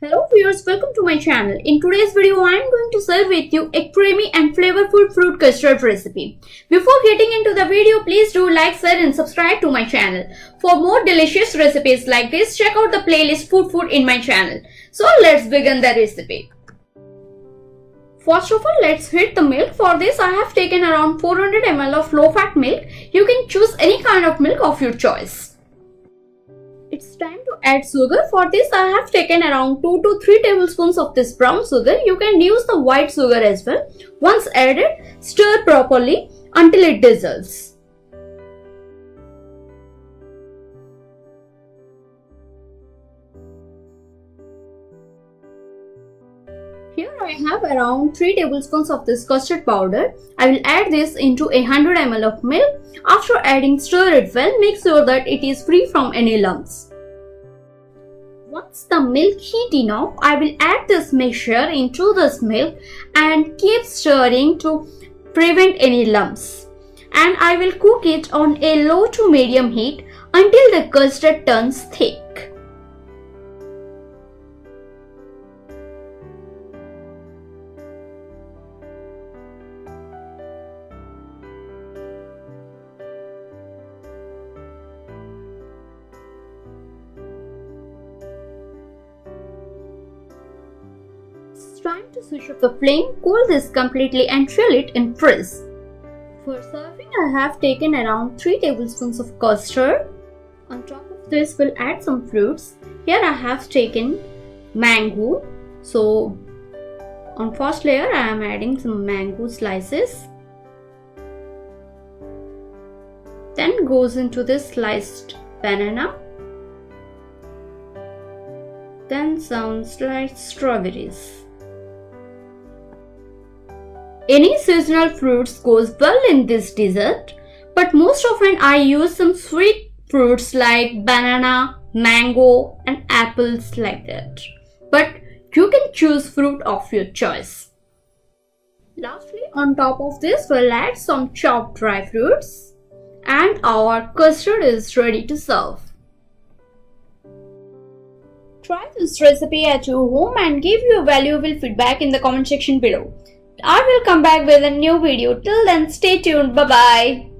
Hello viewers, welcome to my channel. In today's video, I am going to share with you a creamy and flavorful fruit custard recipe. Before getting into the video, please do like, share and subscribe to my channel. For more delicious recipes like this, check out the playlist Food in my channel. So let's begin the recipe. First of all, let's heat the milk. For this, I have taken around 400 ml of low-fat milk. You can choose any kind of milk of your choice. It's time to add sugar. For this, I have taken around 2 to 3 tablespoons of this brown sugar. You can use the white sugar as well. Once added, stir properly until it dissolves. Here I have around 3 tablespoons of this custard powder. I will add this into 100 ml of milk. After adding, stir it well. Make sure that it is free from any lumps. Once the milk heats enough, I will add this mixture into this milk and keep stirring to prevent any lumps. And I will cook it on a low to medium heat until the custard turns thick. It's time to switch off the flame, cool this completely and chill it in fridge. For serving, I have taken around 3 tablespoons of custard. On top of this, we'll add some fruits. Here I have taken mango. So on first layer, I am adding some mango slices. Then goes into this sliced banana. Then some sliced strawberries. Any seasonal fruits goes well in this dessert, but most often I use some sweet fruits like banana, mango and apples like that. But you can choose fruit of your choice. Lastly, on top of this, we'll add some chopped dry fruits and our custard is ready to serve. Try this recipe at your home and give your valuable feedback in the comment section below. I will come back with a new video. Till then, stay tuned. Bye bye.